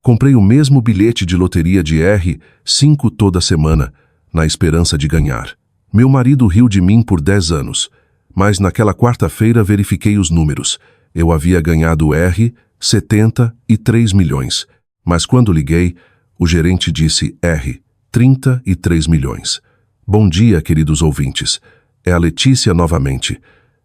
Comprei o mesmo bilhete de loteria de R5 toda semana, na esperança de ganhar. Meu marido riu de mim por 10 anos, mas naquela quarta-feira verifiquei os números. Eu havia ganhado R$73 milhões, mas quando liguei, o gerente disse R$33 milhões. Bom dia, queridos ouvintes. É a Letícia novamente.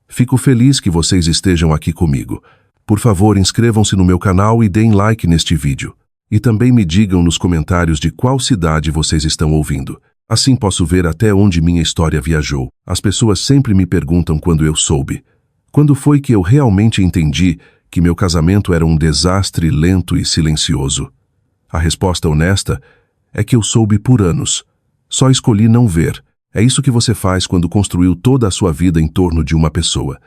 Fico feliz que vocês estejam aqui comigo. Por favor, inscrevam-se no meu canal e deem like neste vídeo. E também me digam nos comentários de qual cidade vocês estão ouvindo. Assim posso ver até onde minha história viajou. As pessoas sempre me perguntam quando eu soube. Quando foi que eu realmente entendi que meu casamento era um desastre lento e silencioso? A resposta honesta é que eu soube por anos. Só escolhi não ver. É isso que você faz quando construiu toda a sua vida em torno de uma pessoa.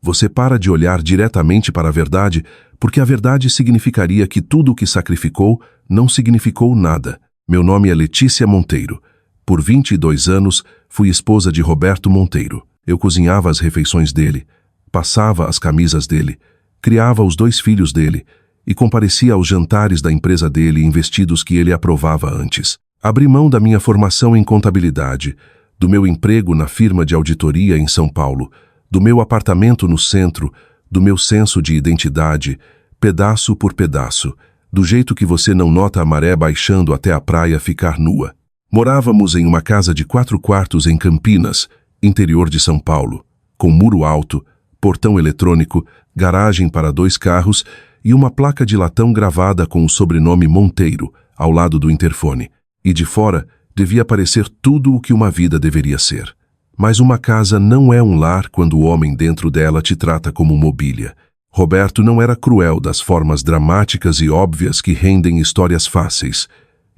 Você para de olhar diretamente para a verdade, porque a verdade significaria que tudo o que sacrificou não significou nada. Meu nome é Letícia Monteiro. Por 22 anos, fui esposa de Roberto Monteiro. Eu cozinhava as refeições dele, passava as camisas dele, criava os 2 filhos dele e comparecia aos jantares da empresa dele em vestidos que ele aprovava antes. Abri mão da minha formação em contabilidade, do meu emprego na firma de auditoria em São Paulo, do meu apartamento no centro, do meu senso de identidade, pedaço por pedaço, do jeito que você não nota a maré baixando até a praia ficar nua. Morávamos em uma casa de 4 quartos em Campinas, interior de São Paulo, com muro alto, portão eletrônico, garagem para 2 carros e uma placa de latão gravada com o sobrenome Monteiro, ao lado do interfone. E de fora devia parecer tudo o que uma vida deveria ser. Mas uma casa não é um lar quando o homem dentro dela te trata como mobília. Roberto não era cruel das formas dramáticas e óbvias que rendem histórias fáceis.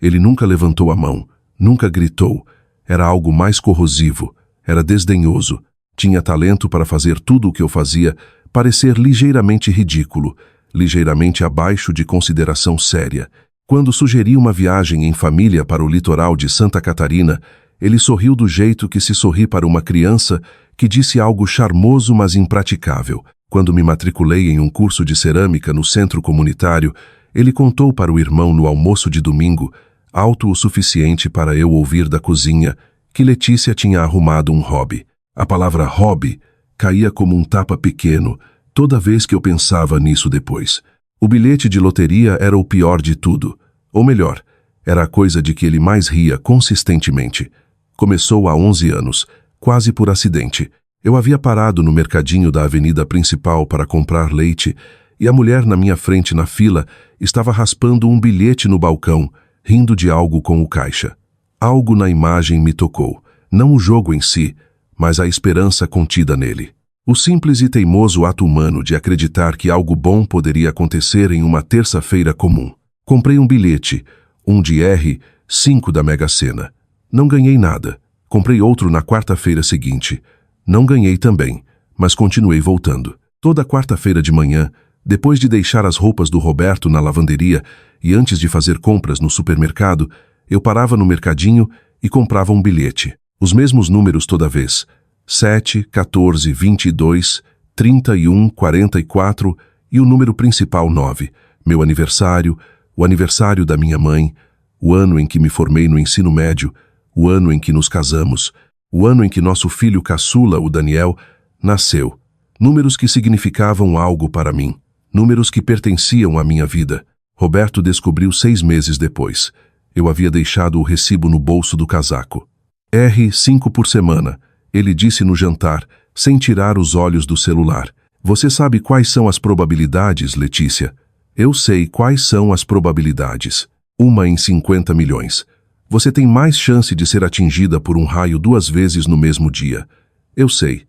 Ele nunca levantou a mão, nunca gritou. Era algo mais corrosivo, era desdenhoso. Tinha talento para fazer tudo o que eu fazia parecer ligeiramente ridículo, ligeiramente abaixo de consideração séria. Quando sugeri uma viagem em família para o litoral de Santa Catarina, ele sorriu do jeito que se sorri para uma criança que disse algo charmoso, mas impraticável. Quando me matriculei em um curso de cerâmica no centro comunitário, ele contou para o irmão no almoço de domingo, alto o suficiente para eu ouvir da cozinha, que Letícia tinha arrumado um hobby. A palavra hobby caía como um tapa pequeno toda vez que eu pensava nisso depois. O bilhete de loteria era o pior de tudo. Ou melhor, era a coisa de que ele mais ria consistentemente. Começou há 11 anos, quase por acidente. Eu havia parado no mercadinho da avenida principal para comprar leite e a mulher na minha frente na fila estava raspando um bilhete no balcão, rindo de algo com o caixa. Algo na imagem me tocou, não o jogo em si, mas a esperança contida nele. O simples e teimoso ato humano de acreditar que algo bom poderia acontecer em uma terça-feira comum. Comprei um bilhete, um de R5 da Mega Sena. Não ganhei nada. Comprei outro na quarta-feira seguinte. Não ganhei também, mas continuei voltando. Toda quarta-feira de manhã, depois de deixar as roupas do Roberto na lavanderia e antes de fazer compras no supermercado, eu parava no mercadinho e comprava um bilhete. Os mesmos números toda vez. 7, 14, 22, 31, 44 e o número principal 9. Meu aniversário, o aniversário da minha mãe, o ano em que me formei no ensino médio, o ano em que nos casamos, o ano em que nosso filho caçula, o Daniel, nasceu. Números que significavam algo para mim. Números que pertenciam à minha vida. Roberto descobriu 6 meses depois. Eu havia deixado o recibo no bolso do casaco. R5 por semana, ele disse no jantar, sem tirar os olhos do celular. Você sabe quais são as probabilidades, Letícia? Eu sei quais são as probabilidades. 1 em 50 milhões. Você tem mais chance de ser atingida por um raio 2 vezes no mesmo dia. Eu sei.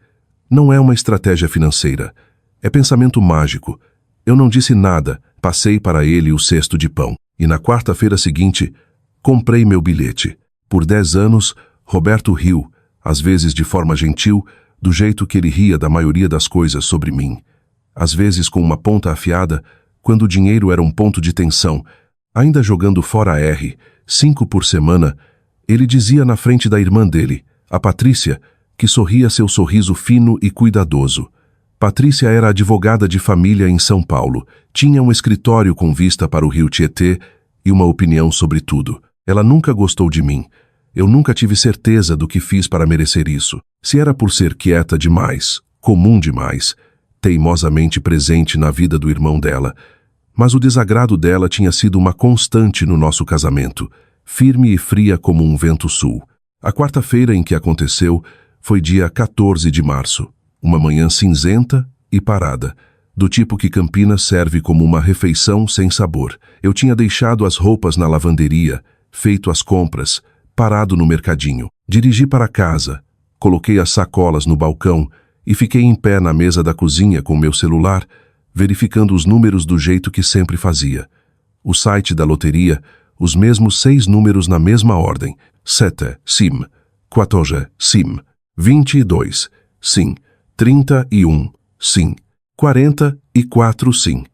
Não é uma estratégia financeira. É pensamento mágico. Eu não disse nada, passei para ele o cesto de pão. E na quarta-feira seguinte, comprei meu bilhete. Por 10 anos, Roberto riu, às vezes de forma gentil, do jeito que ele ria da maioria das coisas sobre mim. Às vezes com uma ponta afiada, quando o dinheiro era um ponto de tensão, ainda jogando fora R5 por semana, ele dizia na frente da irmã dele, a Patrícia, que sorria seu sorriso fino e cuidadoso. Patrícia era advogada de família em São Paulo, tinha um escritório com vista para o rio Tietê e uma opinião sobre tudo. Ela nunca gostou de mim. Eu nunca tive certeza do que fiz para merecer isso. Se era por ser quieta demais, comum demais, teimosamente presente na vida do irmão dela. Mas o desagrado dela tinha sido uma constante no nosso casamento, firme e fria como um vento sul. A quarta-feira em que aconteceu foi dia 14 de março, uma manhã cinzenta e parada, do tipo que Campinas serve como uma refeição sem sabor. Eu tinha deixado as roupas na lavanderia, feito as compras, parado no mercadinho. Dirigi para casa, coloquei as sacolas no balcão e fiquei em pé na mesa da cozinha com meu celular, verificando os números do jeito que sempre fazia. O site da loteria, os mesmos 6 números na mesma ordem: 7, sim, 14, sim, 22, sim, 31, sim, 44, sim.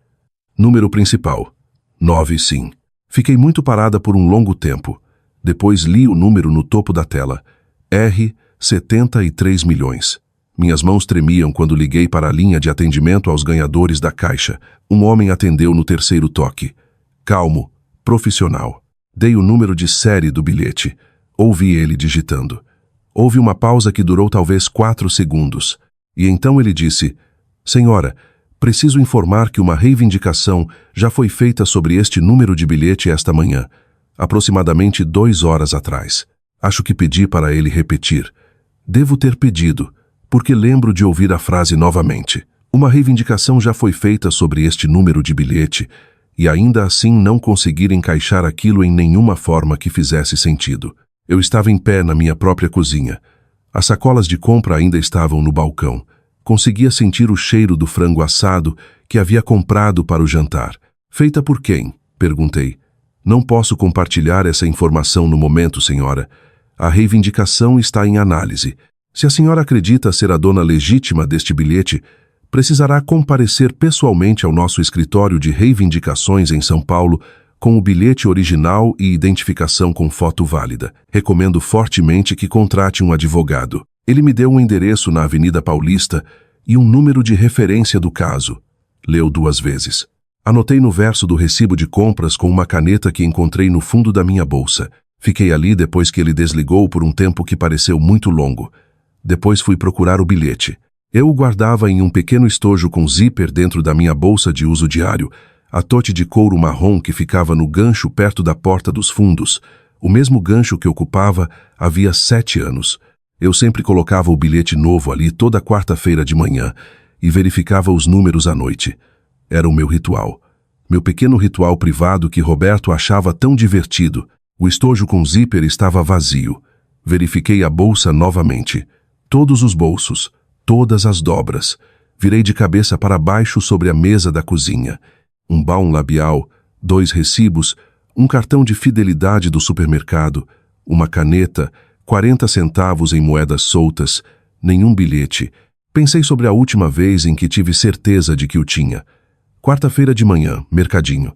Número principal: 9, sim. Fiquei muito parada por um longo tempo. Depois li o número no topo da tela: R, 73 milhões. Minhas mãos tremiam quando liguei para a linha de atendimento aos ganhadores da Caixa. Um homem atendeu no terceiro toque. Calmo, profissional. Dei o número de série do bilhete. Ouvi ele digitando. Houve uma pausa que durou talvez 4 segundos. E então ele disse: Senhora, preciso informar que uma reivindicação já foi feita sobre este número de bilhete esta manhã, aproximadamente 2 horas atrás. Acho que pedi para ele repetir. Devo ter pedido, porque lembro de ouvir a frase novamente. Uma reivindicação já foi feita sobre este número de bilhete, e ainda assim não conseguir encaixar aquilo em nenhuma forma que fizesse sentido. Eu estava em pé na minha própria cozinha. As sacolas de compra ainda estavam no balcão. Conseguia sentir o cheiro do frango assado que havia comprado para o jantar. Feita por quem? Perguntei. Não posso compartilhar essa informação no momento, senhora. A reivindicação está em análise. Se a senhora acredita ser a dona legítima deste bilhete, precisará comparecer pessoalmente ao nosso escritório de reivindicações em São Paulo com o bilhete original e identificação com foto válida. Recomendo fortemente que contrate um advogado. Ele me deu um endereço na Avenida Paulista e um número de referência do caso. Leu 2 vezes. Anotei no verso do recibo de compras com uma caneta que encontrei no fundo da minha bolsa. Fiquei ali depois que ele desligou por um tempo que pareceu muito longo. Depois fui procurar o bilhete. Eu o guardava em um pequeno estojo com zíper dentro da minha bolsa de uso diário, a tote de couro marrom que ficava no gancho perto da porta dos fundos, o mesmo gancho que ocupava havia 7 anos. Eu sempre colocava o bilhete novo ali toda quarta-feira de manhã e verificava os números à noite. Era o meu ritual. Meu pequeno ritual privado que Roberto achava tão divertido. O estojo com zíper estava vazio. Verifiquei a bolsa novamente. Todos os bolsos, todas as dobras. Virei de cabeça para baixo sobre a mesa da cozinha. Um balão labial, 2 recibos, um cartão de fidelidade do supermercado, uma caneta, 40 centavos em moedas soltas, nenhum bilhete. Pensei sobre a última vez em que tive certeza de que o tinha. Quarta-feira de manhã, mercadinho.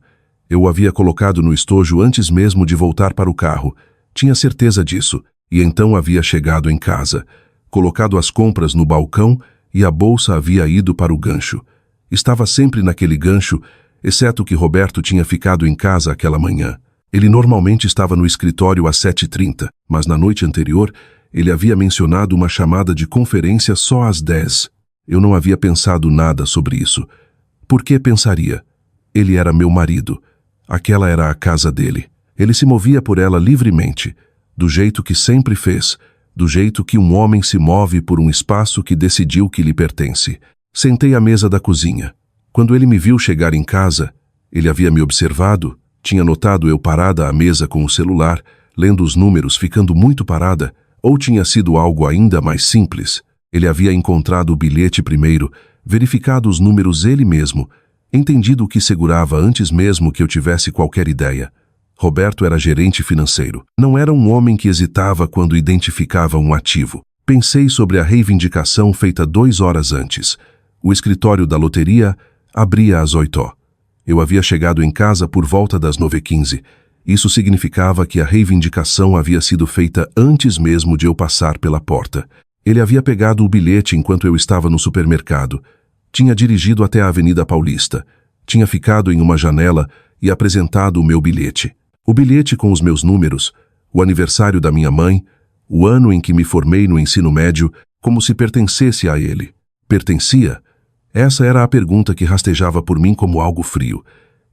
Eu o havia colocado no estojo antes mesmo de voltar para o carro. Tinha certeza disso, e então havia chegado em casa, colocado as compras no balcão e a bolsa havia ido para o gancho. Estava sempre naquele gancho, exceto que Roberto tinha ficado em casa aquela manhã. Ele normalmente estava no escritório às 7h30, mas na noite anterior ele havia mencionado uma chamada de conferência só às 10. Eu não havia pensado nada sobre isso. Por que pensaria? Ele era meu marido. Aquela era a casa dele. Ele se movia por ela livremente, do jeito que sempre fez, do jeito que um homem se move por um espaço que decidiu que lhe pertence. Sentei à mesa da cozinha. Quando ele me viu chegar em casa, ele havia me observado, tinha notado eu parada à mesa com o celular, lendo os números, ficando muito parada, ou tinha sido algo ainda mais simples. Ele havia encontrado o bilhete primeiro, verificado os números ele mesmo, entendido o que segurava antes mesmo que eu tivesse qualquer ideia. Roberto era gerente financeiro. Não era um homem que hesitava quando identificava um ativo. Pensei sobre a reivindicação feita 2 horas antes. O escritório da loteria abria às 8h. Eu havia chegado em casa por volta das 9h15. Isso significava que a reivindicação havia sido feita antes mesmo de eu passar pela porta. Ele havia pegado o bilhete enquanto eu estava no supermercado. Tinha dirigido até a Avenida Paulista. Tinha ficado em uma janela e apresentado o meu bilhete. O bilhete com os meus números, o aniversário da minha mãe, o ano em que me formei no ensino médio, como se pertencesse a ele. Pertencia? Essa era a pergunta que rastejava por mim como algo frio.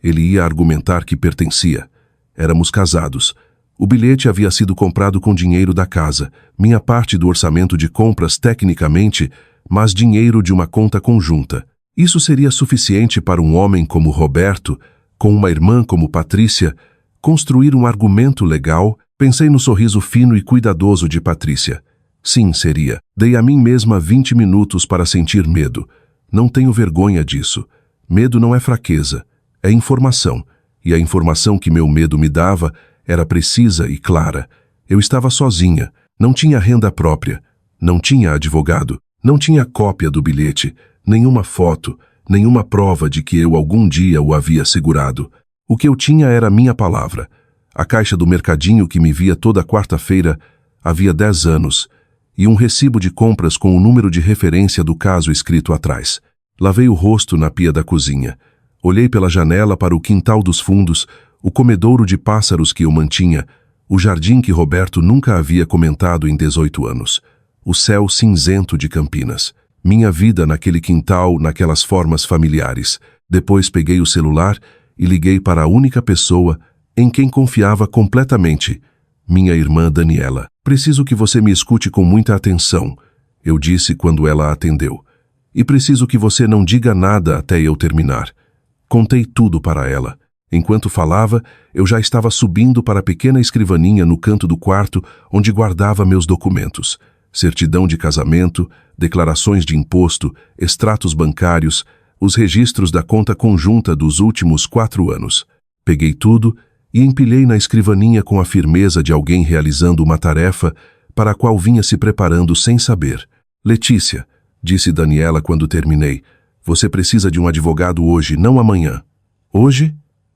Ele ia argumentar que pertencia. Éramos casados. O bilhete havia sido comprado com dinheiro da casa, minha parte do orçamento de compras tecnicamente, mas dinheiro de uma conta conjunta. Isso seria suficiente para um homem como Roberto, com uma irmã como Patrícia, construir um argumento legal? Pensei no sorriso fino e cuidadoso de Patrícia. Sim, seria. Dei a mim mesma 20 minutos para sentir medo. Não tenho vergonha disso. Medo não é fraqueza, é informação. E a informação que meu medo me dava era precisa e clara. Eu estava sozinha, não tinha renda própria, não tinha advogado, não tinha cópia do bilhete, nenhuma foto, nenhuma prova de que eu algum dia o havia segurado. O que eu tinha era minha palavra. A caixa do mercadinho que me via toda quarta-feira havia 10 anos, e um recibo de compras com o número de referência do caso escrito atrás. Lavei o rosto na pia da cozinha. Olhei pela janela para o quintal dos fundos, o comedouro de pássaros que eu mantinha, o jardim que Roberto nunca havia comentado em 18 anos, o céu cinzento de Campinas. Minha vida naquele quintal, naquelas formas familiares. Depois peguei o celular e liguei para a única pessoa em quem confiava completamente, minha irmã Daniela. Preciso que você me escute com muita atenção, eu disse quando ela atendeu. E preciso que você não diga nada até eu terminar. Contei tudo para ela. Enquanto falava, eu já estava subindo para a pequena escrivaninha no canto do quarto onde guardava meus documentos. Certidão de casamento, declarações de imposto, extratos bancários, os registros da conta conjunta dos últimos 4 anos. Peguei tudo e empilhei na escrivaninha com a firmeza de alguém realizando uma tarefa para a qual vinha se preparando sem saber. Letícia, disse Daniela quando terminei, você precisa de um advogado hoje, não amanhã. Hoje?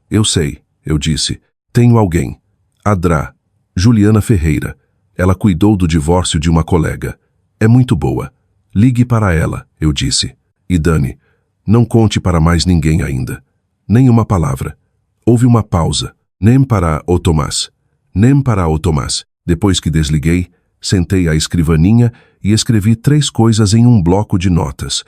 Eu sei, eu disse. Tenho alguém. Adrá, Juliana Ferreira. Ela cuidou do divórcio de uma colega. É muito boa. Ligue para ela, eu disse. E Dani, não conte para mais ninguém ainda. Nem uma palavra. Houve uma pausa. Nem para o Tomás. Nem para o Tomás. Depois que desliguei, sentei à escrivaninha e escrevi 3 coisas em um bloco de notas.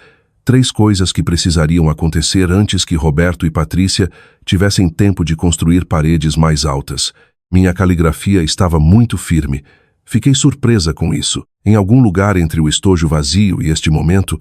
3 coisas que precisariam acontecer antes que Roberto e Patrícia tivessem tempo de construir paredes mais altas. Minha caligrafia estava muito firme. Fiquei surpresa com isso. Em algum lugar entre o estojo vazio e este momento,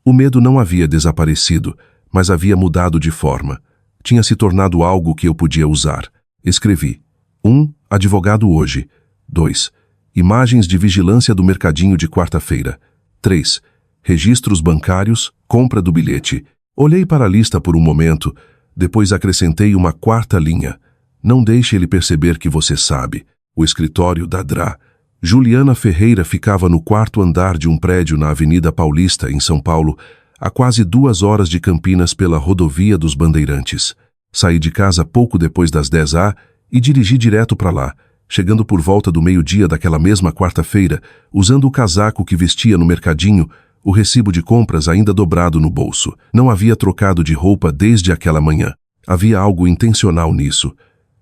o medo não havia desaparecido, mas havia mudado de forma. Tinha se tornado algo que eu podia usar. Escrevi: 1. Advogado hoje. 2. Imagens de vigilância do mercadinho de quarta-feira. 3. Registros bancários, compra do bilhete. Olhei para a lista por um momento, depois acrescentei uma 4ª linha. Não deixe ele perceber que você sabe. O escritório da Adrá. Juliana Ferreira ficava no 4º andar de um prédio na Avenida Paulista, em São Paulo, a quase 2 horas de Campinas pela rodovia dos Bandeirantes. Saí de casa pouco depois das 10h e dirigi direto para lá, chegando por volta do meio-dia daquela mesma quarta-feira, usando o casaco que vestia no mercadinho, o recibo de compras ainda dobrado no bolso. Não havia trocado de roupa desde aquela manhã. Havia algo intencional nisso.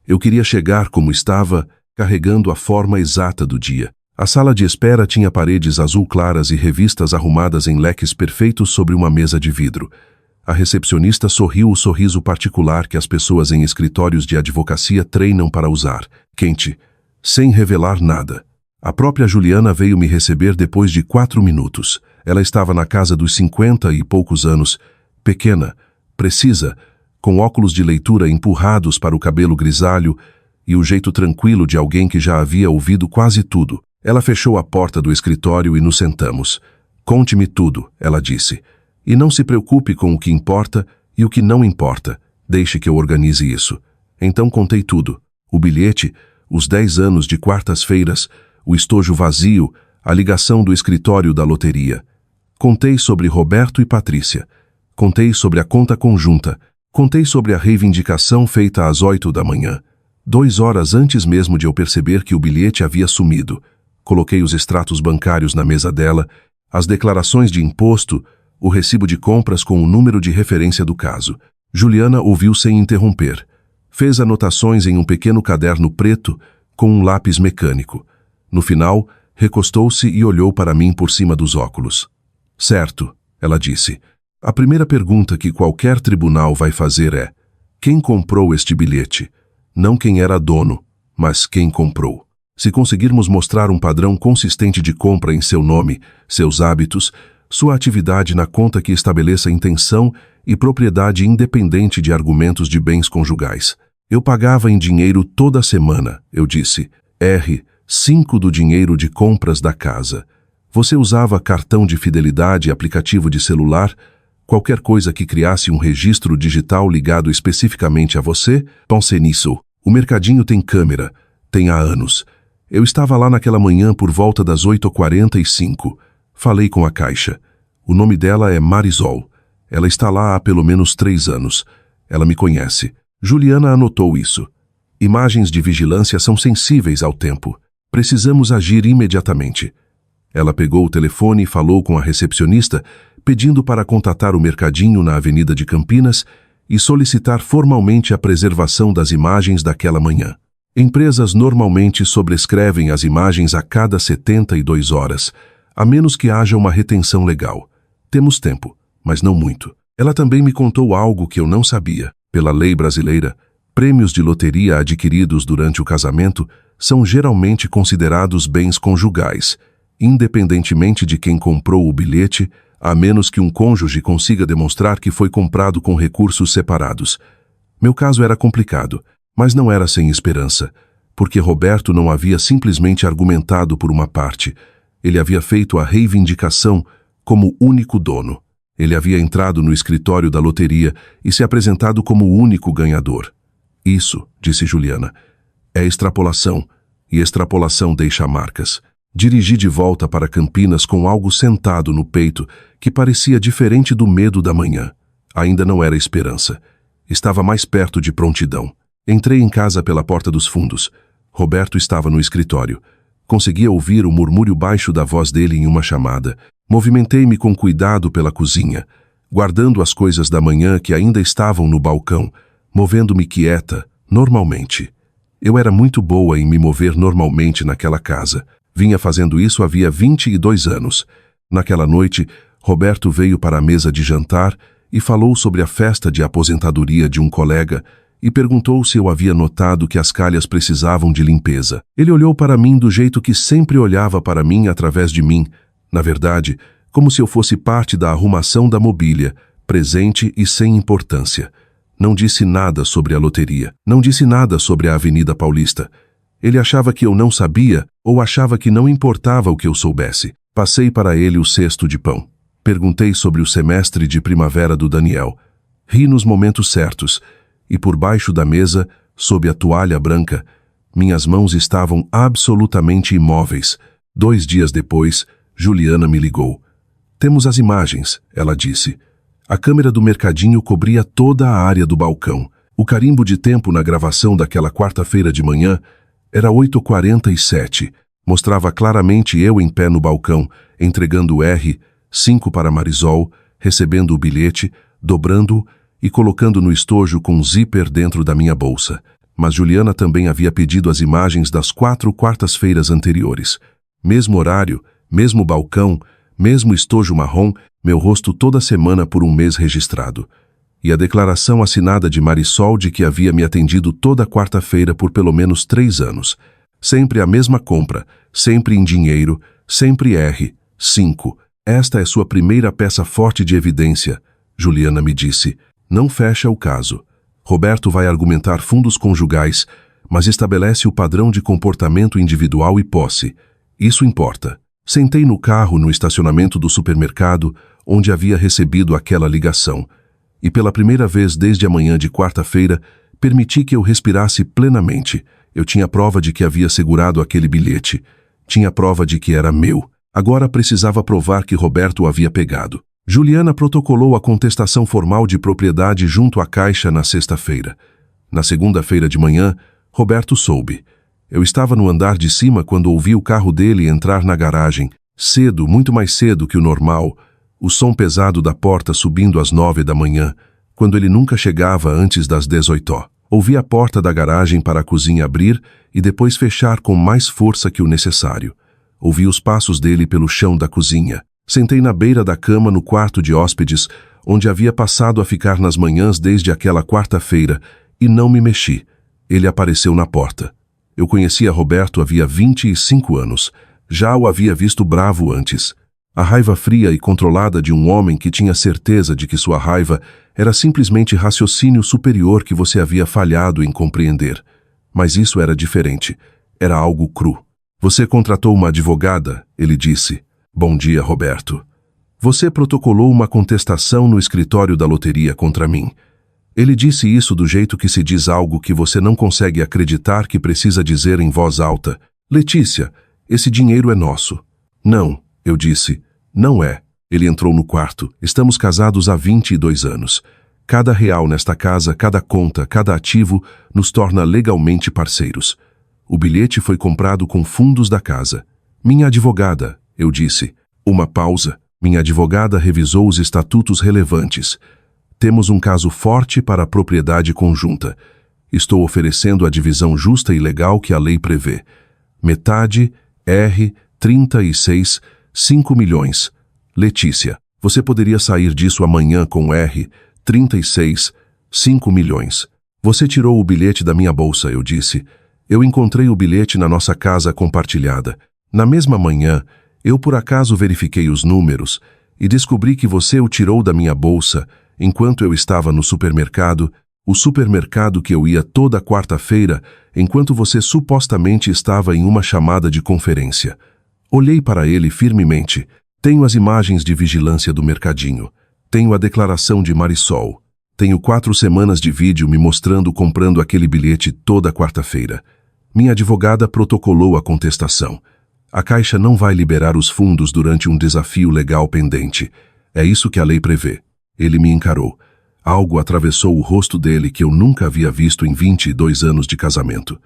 Eu queria chegar como estava, carregando a forma exata do dia. A sala de espera tinha paredes azul claras e revistas arrumadas em leques perfeitos sobre uma mesa de vidro. A recepcionista sorriu o sorriso particular que as pessoas em escritórios de advocacia treinam para usar, quente, sem revelar nada. A própria Juliana veio me receber depois de 4 minutos. Ela estava na casa dos 50 e poucos anos, pequena, precisa, com óculos de leitura empurrados para o cabelo grisalho e o jeito tranquilo de alguém que já havia ouvido quase tudo. Ela fechou a porta do escritório e nos sentamos. Conte-me tudo, ela disse. E não se preocupe com o que importa e o que não importa. Deixe que eu organize isso. Então contei tudo. O bilhete, os 10 anos de quartas-feiras, o estojo vazio, a ligação do escritório da loteria. Contei sobre Roberto e Patrícia. Contei sobre a conta conjunta. Contei sobre a reivindicação feita às 8 da manhã. 2 horas antes mesmo de eu perceber que o bilhete havia sumido. Coloquei os extratos bancários na mesa dela, as declarações de imposto, o recibo de compras com o número de referência do caso. Juliana ouviu sem interromper. Fez anotações em um pequeno caderno preto com um lápis mecânico. No final, recostou-se e olhou para mim por cima dos óculos. Certo, ela disse. A primeira pergunta que qualquer tribunal vai fazer é: quem comprou este bilhete? Não quem era dono, mas quem comprou. Se conseguirmos mostrar um padrão consistente de compra em seu nome, seus hábitos, sua atividade na conta que estabeleça intenção e propriedade independente de argumentos de bens conjugais. Eu pagava em dinheiro toda semana, eu disse. R. 5 do dinheiro de compras da casa. Você usava cartão de fidelidade e aplicativo de celular? Qualquer coisa que criasse um registro digital ligado especificamente a você? Pense nisso. O mercadinho tem câmera. Tem há anos. Eu estava lá naquela manhã por volta das 8h45. Falei com a caixa. O nome dela é Marisol. Ela está lá há pelo menos 3 anos. Ela me conhece. Juliana anotou isso. Imagens de vigilância são sensíveis ao tempo. Precisamos agir imediatamente. Ela pegou o telefone e falou com a recepcionista, pedindo para contatar o mercadinho na Avenida de Campinas e solicitar formalmente a preservação das imagens daquela manhã. Empresas normalmente sobrescrevem as imagens a cada 72 horas, a menos que haja uma retenção legal. Temos tempo, mas não muito. Ela também me contou algo que eu não sabia. Pela lei brasileira, prêmios de loteria adquiridos durante o casamento são geralmente considerados bens conjugais, independentemente de quem comprou o bilhete, a menos que um cônjuge consiga demonstrar que foi comprado com recursos separados. Meu caso era complicado, mas não era sem esperança, porque Roberto não havia simplesmente argumentado por uma parte. Ele havia feito a reivindicação como único dono. Ele havia entrado no escritório da loteria e se apresentado como o único ganhador. Isso, disse Juliana, é extrapolação, e extrapolação deixa marcas. Dirigi de volta para Campinas com algo sentado no peito que parecia diferente do medo da manhã. Ainda não era esperança. Estava mais perto de prontidão. Entrei em casa pela porta dos fundos. Roberto estava no escritório. Conseguia ouvir o murmúrio baixo da voz dele em uma chamada. Movimentei-me com cuidado pela cozinha, guardando as coisas da manhã que ainda estavam no balcão, movendo-me quieta, normalmente. Eu era muito boa em me mover normalmente naquela casa. Vinha fazendo isso havia 22 anos. Naquela noite, Roberto veio para a mesa de jantar e falou sobre a festa de aposentadoria de um colega e perguntou se eu havia notado que as calhas precisavam de limpeza. Ele olhou para mim do jeito que sempre olhava para mim através de mim, na verdade, como se eu fosse parte da arrumação da mobília, presente e sem importância. Não disse nada sobre a loteria, não disse nada sobre a Avenida Paulista. Ele achava que eu não sabia ou achava que não importava o que eu soubesse. Passei para ele o cesto de pão. Perguntei sobre o semestre de primavera do Daniel. Ri nos momentos certos, e por baixo da mesa, sob a toalha branca, minhas mãos estavam absolutamente imóveis. 2 dias depois, Juliana me ligou. Temos as imagens, ela disse. A câmera do mercadinho cobria toda a área do balcão. O carimbo de tempo na gravação daquela quarta-feira de manhã era 8h47. Mostrava claramente eu em pé no balcão, entregando o R, 5 para Marisol, recebendo o bilhete, dobrando-o e colocando no estojo com um zíper dentro da minha bolsa. Mas Juliana também havia pedido as imagens das 4 quartas-feiras anteriores. Mesmo horário, mesmo balcão, mesmo estojo marrom, meu rosto toda semana por um mês registrado. E a declaração assinada de Marisol de que havia me atendido toda quarta-feira por pelo menos 3 anos. Sempre a mesma compra, sempre em dinheiro, sempre R, 5. Esta é sua primeira peça forte de evidência, Juliana me disse. Não fecha o caso. Roberto vai argumentar fundos conjugais, mas estabelece o padrão de comportamento individual e posse. Isso importa. Sentei no carro no estacionamento do supermercado, onde havia recebido aquela ligação. E pela primeira vez desde a manhã de quarta-feira, permiti que eu respirasse plenamente. Eu tinha prova de que havia segurado aquele bilhete. Tinha prova de que era meu. Agora precisava provar que Roberto o havia pegado. Juliana protocolou a contestação formal de propriedade junto à caixa na sexta-feira. Na segunda-feira de manhã, Roberto soube. Eu estava no andar de cima quando ouvi o carro dele entrar na garagem, cedo, muito mais cedo que o normal, o som pesado da porta subindo às 9 da manhã, quando ele nunca chegava antes das 18. Ouvi a porta da garagem para a cozinha abrir e depois fechar com mais força que o necessário. Ouvi os passos dele pelo chão da cozinha. Sentei na beira da cama no quarto de hóspedes, onde havia passado a ficar nas manhãs desde aquela quarta-feira, e não me mexi. Ele apareceu na porta. Eu conhecia Roberto havia 25 anos. Já o havia visto bravo antes. A raiva fria e controlada de um homem que tinha certeza de que sua raiva era simplesmente raciocínio superior que você havia falhado em compreender. Mas isso era diferente. Era algo cru. Você contratou uma advogada, ele disse. Bom dia, Roberto. Você protocolou uma contestação no escritório da loteria contra mim. Ele disse isso do jeito que se diz algo que você não consegue acreditar que precisa dizer em voz alta. Letícia, esse dinheiro é nosso. Não, eu disse. Não é. Ele entrou no quarto. Estamos casados há 22 anos. Cada real nesta casa, cada conta, cada ativo nos torna legalmente parceiros. O bilhete foi comprado com fundos da casa. Minha advogada, eu disse. Uma pausa. Minha advogada revisou os estatutos relevantes. Temos um caso forte para a propriedade conjunta. Estou oferecendo a divisão justa e legal que a lei prevê. Metade, R, 36, 5 milhões. Letícia, você poderia sair disso amanhã com R, 36, 5 milhões. Você tirou o bilhete da minha bolsa, eu disse. Eu encontrei o bilhete na nossa casa compartilhada. Na mesma manhã, eu por acaso verifiquei os números e descobri que você o tirou da minha bolsa enquanto eu estava no supermercado, o supermercado que eu ia toda quarta-feira, enquanto você supostamente estava em uma chamada de conferência. Olhei para ele firmemente. Tenho as imagens de vigilância do mercadinho. Tenho a declaração de Marisol. Tenho 4 semanas de vídeo me mostrando comprando aquele bilhete toda quarta-feira. Minha advogada protocolou a contestação. A Caixa não vai liberar os fundos durante um desafio legal pendente. É isso que a lei prevê. Ele me encarou. Algo atravessou o rosto dele que eu nunca havia visto em 22 anos de casamento.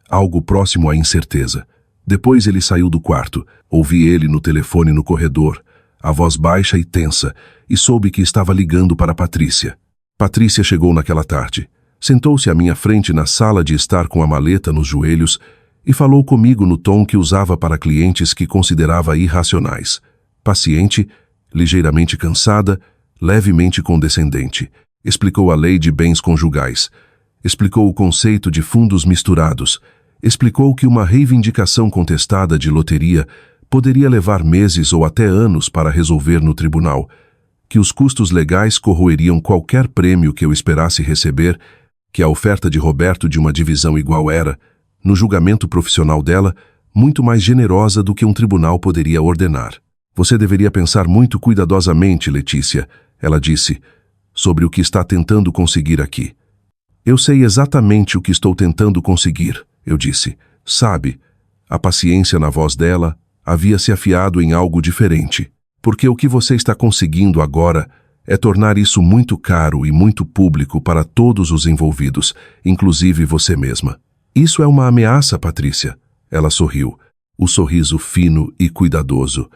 Algo próximo à incerteza. Depois ele saiu do quarto. Ouvi ele no telefone no corredor, a voz baixa e tensa, e soube que estava ligando para Patrícia. Patrícia chegou naquela tarde. Sentou-se à minha frente na sala de estar com a maleta nos joelhos e falou comigo no tom que usava para clientes que considerava irracionais. Paciente, ligeiramente cansada, levemente condescendente. Explicou a lei de bens conjugais. Explicou o conceito de fundos misturados. Explicou que uma reivindicação contestada de loteria poderia levar meses ou até anos para resolver no tribunal, que os custos legais corroeriam qualquer prêmio que eu esperasse receber, que a oferta de Roberto de uma divisão igual era, no julgamento profissional dela, muito mais generosa do que um tribunal poderia ordenar. Você deveria pensar muito cuidadosamente, Letícia, ela disse, sobre o que está tentando conseguir aqui. Eu sei exatamente o que estou tentando conseguir, eu disse. Sabe, a paciência na voz dela havia se afiado em algo diferente, porque o que você está conseguindo agora é tornar isso muito caro e muito público para todos os envolvidos, inclusive você mesma. Isso é uma ameaça, Patrícia. Ela sorriu, o sorriso fino e cuidadoso.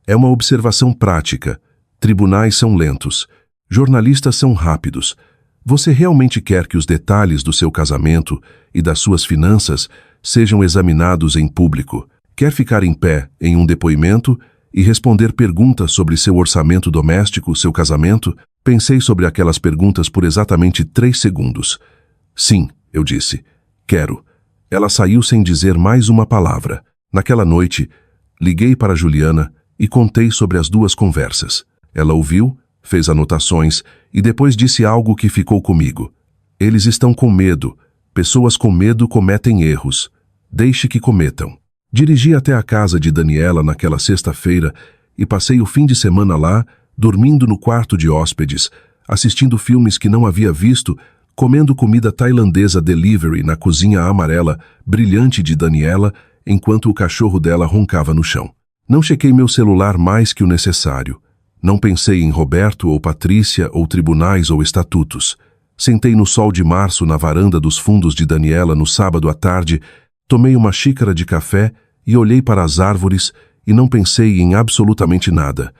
É uma observação prática. Tribunais são lentos. Jornalistas são rápidos. Você realmente quer que os detalhes do seu casamento e das suas finanças sejam examinados em público? Quer ficar em pé em um depoimento e responder perguntas sobre seu orçamento doméstico, seu casamento? Pensei sobre aquelas perguntas por exatamente 3 segundos. Sim, eu disse. Quero. Ela saiu sem dizer mais uma palavra. Naquela noite, liguei para Juliana e contei sobre as 2 conversas. Ela ouviu, fez anotações e depois disse algo que ficou comigo. Eles estão com medo. Pessoas com medo cometem erros. Deixe que cometam. Dirigi até a casa de Daniela naquela sexta-feira e passei o fim de semana lá, dormindo no quarto de hóspedes, assistindo filmes que não havia visto, comendo comida tailandesa delivery na cozinha amarela, brilhante de Daniela, enquanto o cachorro dela roncava no chão. Não chequei meu celular mais que o necessário. Não pensei em Roberto ou Patrícia ou tribunais ou estatutos. Sentei no sol de março na varanda dos fundos de Daniela no sábado à tarde, tomei uma xícara de café e olhei para as árvores e não pensei em absolutamente nada.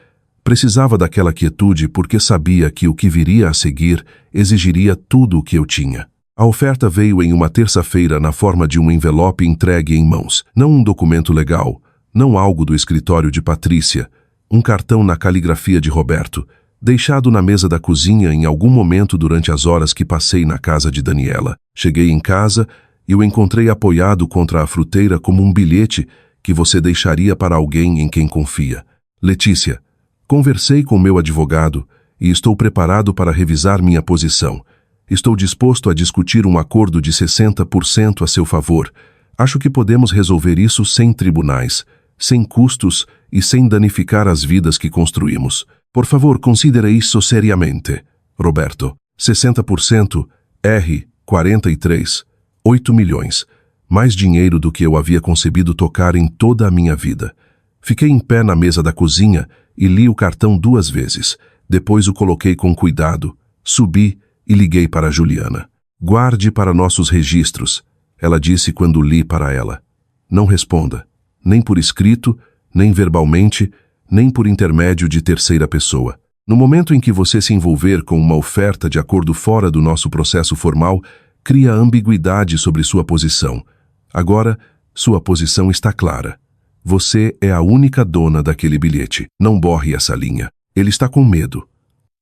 Precisava daquela quietude porque sabia que o que viria a seguir exigiria tudo o que eu tinha. A oferta veio em uma terça-feira na forma de um envelope entregue em mãos. Não um documento legal, não algo do escritório de Patrícia, um cartão na caligrafia de Roberto, deixado na mesa da cozinha em algum momento durante as horas que passei na casa de Daniela. Cheguei em casa e o encontrei apoiado contra a fruteira como um bilhete que você deixaria para alguém em quem confia. Letícia, conversei com meu advogado e estou preparado para revisar minha posição. Estou disposto a discutir um acordo de 60% a seu favor. Acho que podemos resolver isso sem tribunais, sem custos e sem danificar as vidas que construímos. Por favor, considere isso seriamente. Roberto, 60%, R, 43, 8 milhões. Mais dinheiro do que eu havia concebido tocar em toda a minha vida. Fiquei em pé na mesa da cozinha e li o cartão 2 vezes. Depois o coloquei com cuidado, subi e liguei para Juliana. Guarde para nossos registros, ela disse quando li para ela. Não responda, nem por escrito, nem verbalmente, nem por intermédio de terceira pessoa. No momento em que você se envolver com uma oferta de acordo fora do nosso processo formal, cria ambiguidade sobre sua posição. Agora, sua posição está clara. Você é a única dona daquele bilhete. Não borre essa linha. Ele está com medo.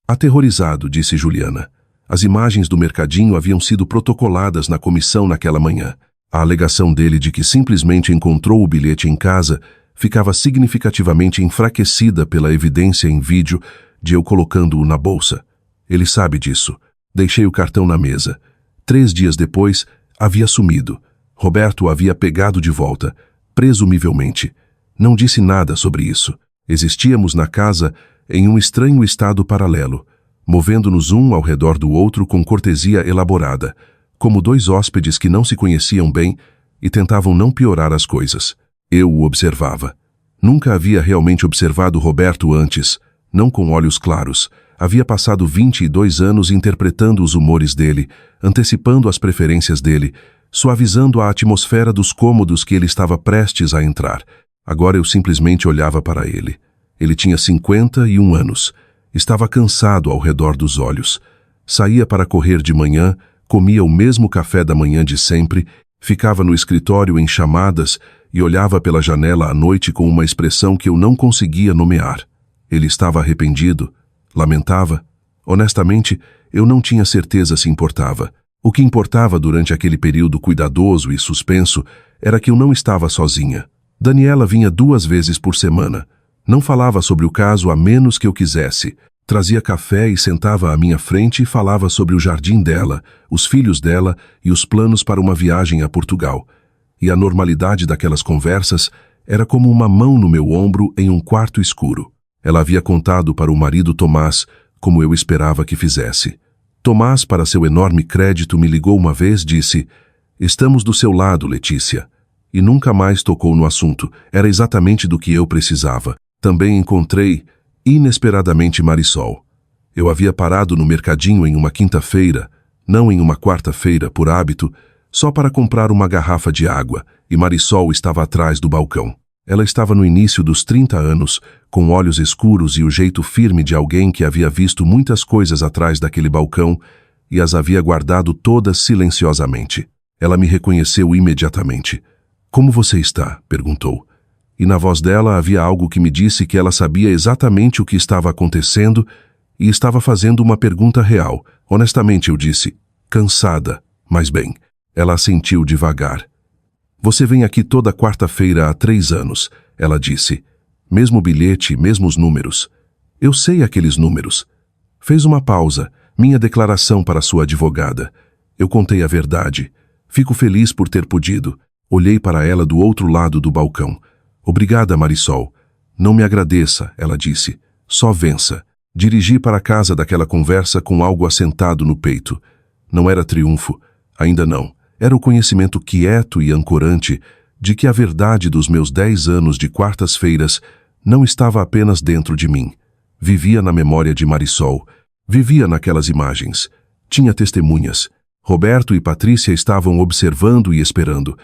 Aterrorizado, disse Juliana. As imagens do mercadinho haviam sido protocoladas na comissão naquela manhã. A alegação dele de que simplesmente encontrou o bilhete em casa ficava significativamente enfraquecida pela evidência em vídeo de eu colocando-o na bolsa. Ele sabe disso. Deixei o cartão na mesa. 3 dias depois, havia sumido. Roberto o havia pegado de volta, presumivelmente. Não disse nada sobre isso. Existíamos na casa em um estranho estado paralelo, movendo-nos um ao redor do outro com cortesia elaborada, como 2 hóspedes que não se conheciam bem e tentavam não piorar as coisas. Eu o observava. Nunca havia realmente observado Roberto antes, não com olhos claros. Havia passado 22 anos interpretando os humores dele, antecipando as preferências dele, suavizando a atmosfera dos cômodos que ele estava prestes a entrar. Agora eu simplesmente olhava para ele. Ele tinha 51 anos. Estava cansado ao redor dos olhos. Saía para correr de manhã, comia o mesmo café da manhã de sempre, ficava no escritório em chamadas e olhava pela janela à noite com uma expressão que eu não conseguia nomear. Ele estava arrependido? Lamentava? Honestamente, eu não tinha certeza se importava. O que importava durante aquele período cuidadoso e suspenso era que eu não estava sozinha. Daniela vinha 2 vezes por semana. Não falava sobre o caso a menos que eu quisesse. Trazia café e sentava à minha frente e falava sobre o jardim dela, os filhos dela e os planos para uma viagem a Portugal. E a normalidade daquelas conversas era como uma mão no meu ombro em um quarto escuro. Ela havia contado para o marido Tomás, como eu esperava que fizesse. Tomás, para seu enorme crédito, me ligou uma vez e disse: "Estamos do seu lado, Letícia." E nunca mais tocou no assunto. Era exatamente do que eu precisava. Também encontrei, inesperadamente, Marisol. Eu havia parado no mercadinho em uma quinta-feira, não em uma quarta-feira, por hábito, só para comprar uma garrafa de água, e Marisol estava atrás do balcão. Ela estava no início dos 30 anos, com olhos escuros e o jeito firme de alguém que havia visto muitas coisas atrás daquele balcão e as havia guardado todas silenciosamente. Ela me reconheceu imediatamente. "Como você está?" perguntou. E na voz dela havia algo que me disse que ela sabia exatamente o que estava acontecendo e estava fazendo uma pergunta real. Honestamente, eu disse: "Cansada, mas bem." Ela assentiu devagar. "Você vem aqui toda quarta-feira há 3 anos, ela disse. "Mesmo bilhete, mesmos números." "Eu sei aqueles números." Fez uma pausa, minha declaração para sua advogada. Eu contei a verdade. "Fico feliz por ter podido." Olhei para ela do outro lado do balcão. "Obrigada, Marisol." "Não me agradeça," ela disse. "Só vença." Dirigi para a casa daquela conversa com algo assentado no peito. Não era triunfo. Ainda não. Era o conhecimento quieto e ancorante de que a verdade dos meus 10 anos de quartas-feiras não estava apenas dentro de mim. Vivia na memória de Marisol. Vivia naquelas imagens. Tinha testemunhas. Roberto e Patrícia estavam observando e esperando.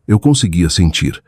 Eu conseguia sentir.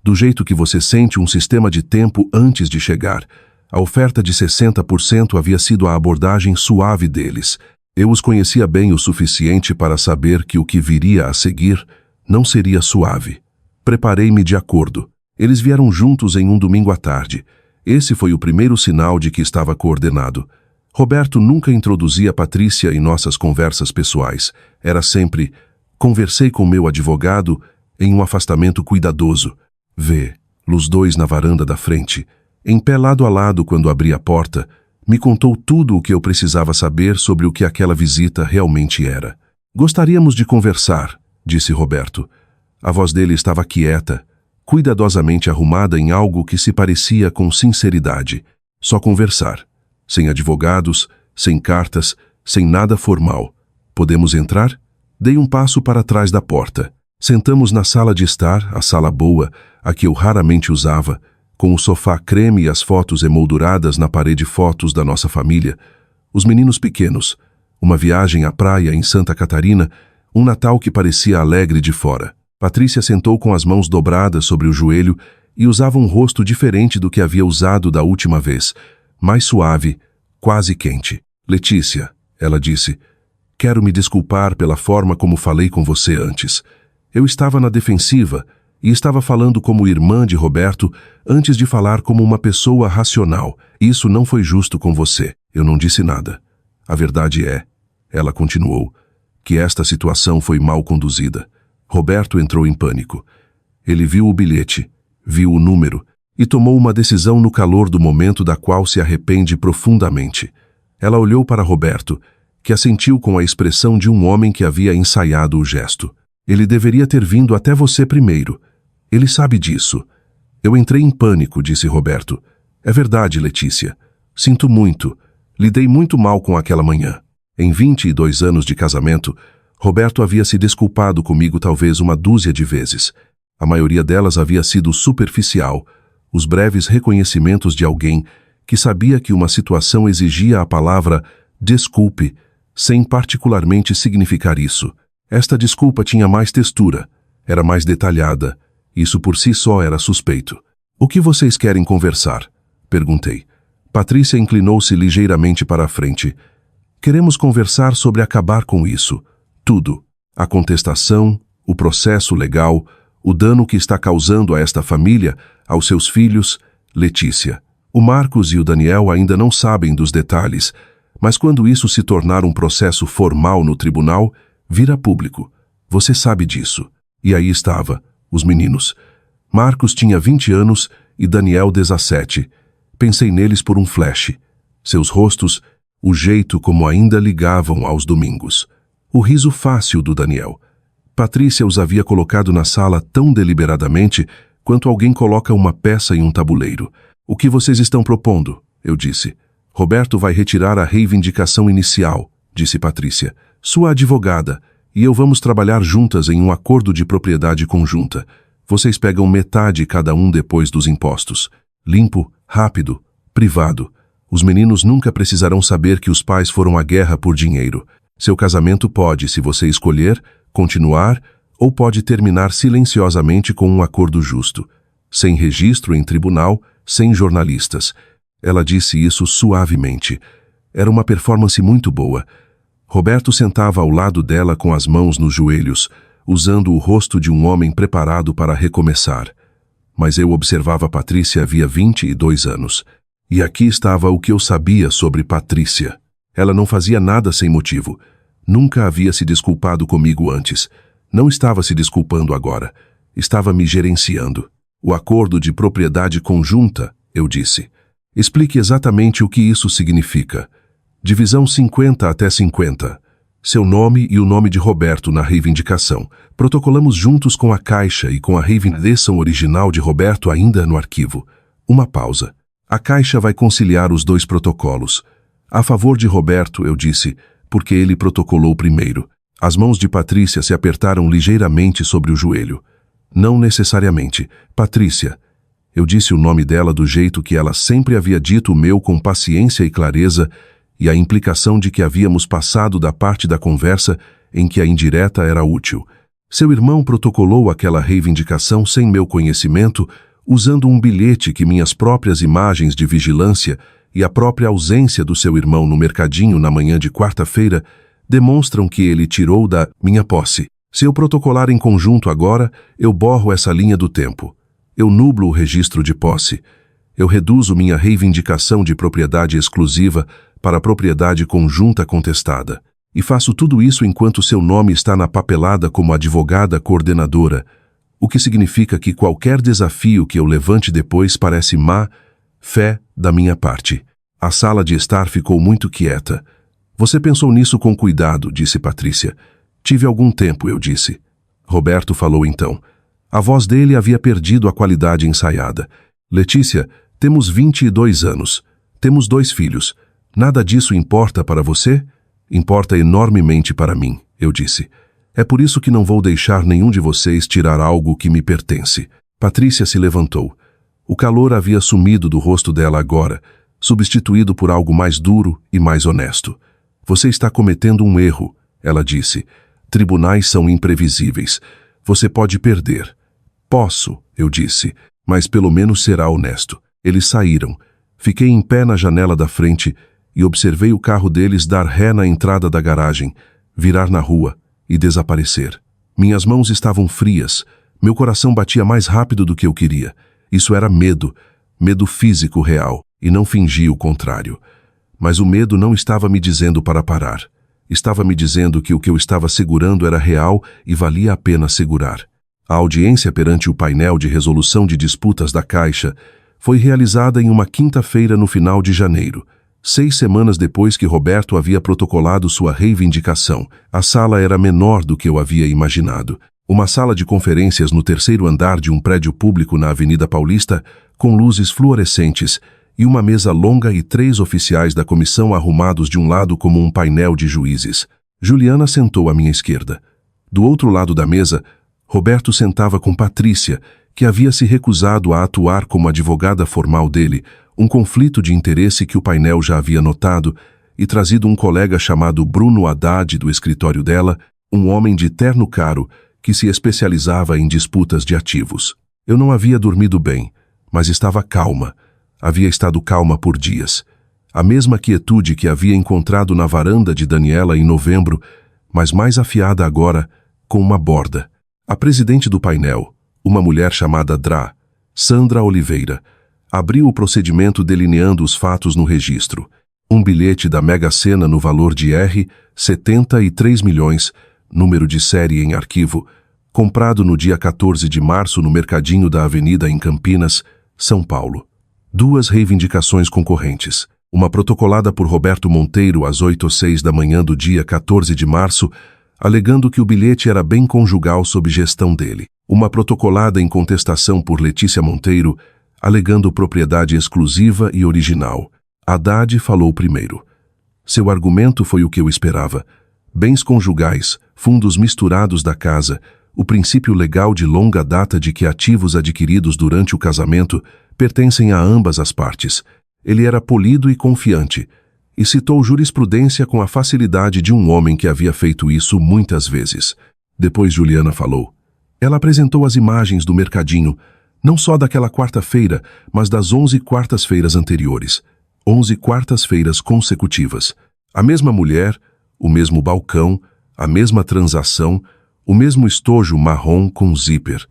Do jeito que você sente um sistema de tempo antes de chegar. A oferta de 60% havia sido a abordagem suave deles. Eu os conhecia bem o suficiente para saber que o que viria a seguir não seria suave. Preparei-me de acordo. Eles vieram juntos em um domingo à tarde. Esse foi o primeiro sinal de que estava coordenado. Roberto nunca introduzia Patrícia em nossas conversas pessoais. Era sempre: conversei com meu advogado em um afastamento cuidadoso. Os dois na varanda da frente, em pé lado a lado quando abri a porta, me contou tudo o que eu precisava saber sobre o que aquela visita realmente era. Gostaríamos de conversar, disse Roberto. A voz dele estava quieta, cuidadosamente arrumada em algo que se parecia com sinceridade. Só conversar. Sem advogados, sem cartas, sem nada formal. Podemos entrar? Dei um passo para trás da porta. Sentamos na sala de estar, a sala boa, a que eu raramente usava, com o sofá creme e as fotos emolduradas na parede fotos da nossa família, os meninos pequenos, uma viagem à praia em Santa Catarina, um Natal que parecia alegre de fora. Patrícia sentou com as mãos dobradas sobre o joelho e usava um rosto diferente do que havia usado da última vez, mais suave, quase quente. Letícia, ela disse, quero me desculpar pela forma como falei com você antes. Eu estava na defensiva e estava falando como irmã de Roberto antes de falar como uma pessoa racional. Isso não foi justo com você. Eu não disse nada. A verdade é, ela continuou, que esta situação foi mal conduzida. Roberto entrou em pânico. Ele viu o bilhete, viu o número e tomou uma decisão no calor do momento da qual se arrepende profundamente. Ela olhou para Roberto, que assentiu com a expressão de um homem que havia ensaiado o gesto. Ele deveria ter vindo até você primeiro. Ele sabe disso. Eu entrei em pânico, disse Roberto. É verdade, Letícia. Sinto muito. Lidei muito mal com aquela manhã. Em 22 anos de casamento, Roberto havia se desculpado comigo talvez uma dúzia de vezes. A maioria delas havia sido superficial, os breves reconhecimentos de alguém que sabia que uma situação exigia a palavra desculpe, sem particularmente significar isso. Esta desculpa tinha mais textura, era mais detalhada. Isso por si só era suspeito. O que vocês querem conversar? Perguntei. Patrícia inclinou-se ligeiramente para a frente. Queremos conversar sobre acabar com isso. Tudo. A contestação, o processo legal, o dano que está causando a esta família, aos seus filhos, Letícia. O Marcos e o Daniel ainda não sabem dos detalhes, mas quando isso se tornar um processo formal no tribunal, vira público. Você sabe disso. E aí estava, os meninos. Marcos tinha 20 anos e Daniel 17. Pensei neles por um flash. Seus rostos, o jeito como ainda ligavam aos domingos. O riso fácil do Daniel. Patrícia os havia colocado na sala tão deliberadamente quanto alguém coloca uma peça em um tabuleiro. O que vocês estão propondo? Eu disse. Roberto vai retirar a reivindicação inicial, disse Patrícia. Sua advogada e eu vamos trabalhar juntas em um acordo de propriedade conjunta. Vocês pegam metade cada um depois dos impostos. Limpo, rápido, privado. Os meninos nunca precisarão saber que os pais foram à guerra por dinheiro. Seu casamento pode, se você escolher, continuar ou pode terminar silenciosamente com um acordo justo. Sem registro em tribunal, sem jornalistas. Ela disse isso suavemente. Era uma performance muito boa. Roberto sentava ao lado dela com as mãos nos joelhos, usando o rosto de um homem preparado para recomeçar. Mas eu observava Patrícia havia 22 anos. E aqui estava o que eu sabia sobre Patrícia. Ela não fazia nada sem motivo. Nunca havia se desculpado comigo antes. Não estava se desculpando agora. Estava me gerenciando. O acordo de propriedade conjunta, eu disse. Explique exatamente o que isso significa. Divisão 50 até 50. Seu nome e o nome de Roberto na reivindicação. Protocolamos juntos com a Caixa e com a reivindicação original de Roberto ainda no arquivo. Uma pausa. A Caixa vai conciliar os dois protocolos. A favor de Roberto, eu disse, porque ele protocolou primeiro. As mãos de Patrícia se apertaram ligeiramente sobre o joelho. Não necessariamente. Patrícia. Eu disse o nome dela do jeito que ela sempre havia dito o meu, com paciência e clareza, e a implicação de que havíamos passado da parte da conversa em que a indireta era útil. Seu irmão protocolou aquela reivindicação sem meu conhecimento, usando um bilhete que minhas próprias imagens de vigilância e a própria ausência do seu irmão no mercadinho na manhã de quarta-feira demonstram que ele tirou da minha posse. Se eu protocolar em conjunto agora, eu borro essa linha do tempo. Eu nublo o registro de posse. Eu reduzo minha reivindicação de propriedade exclusiva para a propriedade conjunta contestada. E faço tudo isso enquanto seu nome está na papelada como advogada coordenadora, o que significa que qualquer desafio que eu levante depois parece má fé da minha parte. A sala de estar ficou muito quieta. Você pensou nisso com cuidado, disse Patrícia. Tive algum tempo, eu disse. Roberto falou então. A voz dele havia perdido a qualidade ensaiada. Letícia, temos 22 anos. Temos 2 filhos. Nada disso importa para você? Importa enormemente para mim, eu disse. É por isso que não vou deixar nenhum de vocês tirar algo que me pertence. Patrícia se levantou. O calor havia sumido do rosto dela agora, substituído por algo mais duro e mais honesto. Você está cometendo um erro, ela disse. Tribunais são imprevisíveis. Você pode perder. Posso, eu disse, mas pelo menos será honesto. Eles saíram. Fiquei em pé na janela da frente e observei o carro deles dar ré na entrada da garagem, virar na rua e desaparecer. Minhas mãos estavam frias. Meu coração batia mais rápido do que eu queria. Isso era medo, medo físico real, e não fingi o contrário. Mas o medo não estava me dizendo para parar. Estava me dizendo que o que eu estava segurando era real e valia a pena segurar. A audiência perante o painel de resolução de disputas da Caixa foi realizada em uma quinta-feira no final de janeiro, 6 semanas depois que Roberto havia protocolado sua reivindicação. A sala era menor do que eu havia imaginado. Uma sala de conferências no 3º andar de um prédio público na Avenida Paulista, com luzes fluorescentes, e uma mesa longa e 3 oficiais da comissão arrumados de um lado como um painel de juízes. Juliana sentou à minha esquerda. Do outro lado da mesa, Roberto sentava com Patrícia, que havia se recusado a atuar como advogada formal dele, um conflito de interesse que o painel já havia notado, e trazido um colega chamado Bruno Haddad do escritório dela, um homem de terno caro, que se especializava em disputas de ativos. Eu não havia dormido bem, mas estava calma. Havia estado calma por dias. A mesma quietude que havia encontrado na varanda de Daniela em novembro, mas mais afiada agora, com uma borda. A presidente do painel, uma mulher chamada Dra, Sandra Oliveira, abriu o procedimento delineando os fatos no registro. Um bilhete da Mega Sena no valor de R$ 73 milhões, número de série em arquivo, comprado no dia 14 de março no mercadinho da Avenida em Campinas, São Paulo. 2 reivindicações concorrentes. Uma protocolada por Roberto Monteiro às 8h06 da manhã do dia 14 de março, alegando que o bilhete era bem conjugal sob gestão dele. Uma protocolada em contestação por Letícia Monteiro, alegando propriedade exclusiva e original. Haddad falou primeiro. Seu argumento foi o que eu esperava. Bens conjugais, fundos misturados da casa, o princípio legal de longa data de que ativos adquiridos durante o casamento pertencem a ambas as partes. Ele era polido e confiante, e citou jurisprudência com a facilidade de um homem que havia feito isso muitas vezes. Depois Juliana falou. Ela apresentou as imagens do mercadinho, não só daquela quarta-feira, mas das 11 quartas-feiras anteriores. 11 quartas-feiras consecutivas. A mesma mulher, o mesmo balcão, a mesma transação, o mesmo estojo marrom com zíper.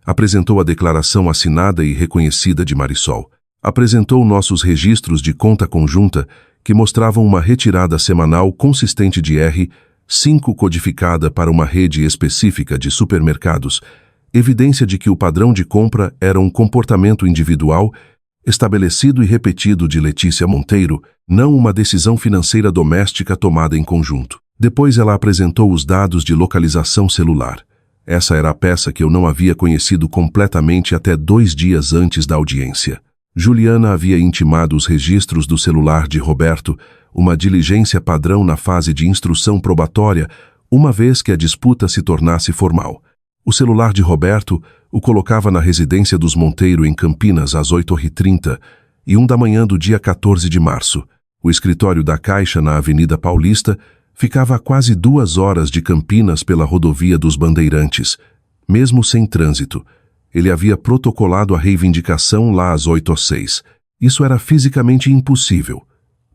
Apresentou a declaração assinada e reconhecida de Marisol. Apresentou nossos registros de conta conjunta, que mostravam uma retirada semanal consistente de R$ 5 codificada para uma rede específica de supermercados, evidência de que o padrão de compra era um comportamento individual, estabelecido e repetido de Letícia Monteiro, não uma decisão financeira doméstica tomada em conjunto. Depois ela apresentou os dados de localização celular. Essa era a peça que eu não havia conhecido completamente até 2 dias antes da audiência. Juliana havia intimado os registros do celular de Roberto, uma diligência padrão na fase de instrução probatória, uma vez que a disputa se tornasse formal. O celular de Roberto o colocava na residência dos Monteiro em Campinas às 8h30 e 1 da manhã do dia 14 de março. O escritório da Caixa na Avenida Paulista ficava a quase 2 horas de Campinas pela rodovia dos Bandeirantes, mesmo sem trânsito. Ele havia protocolado a reivindicação lá às 8h06. Isso era fisicamente impossível.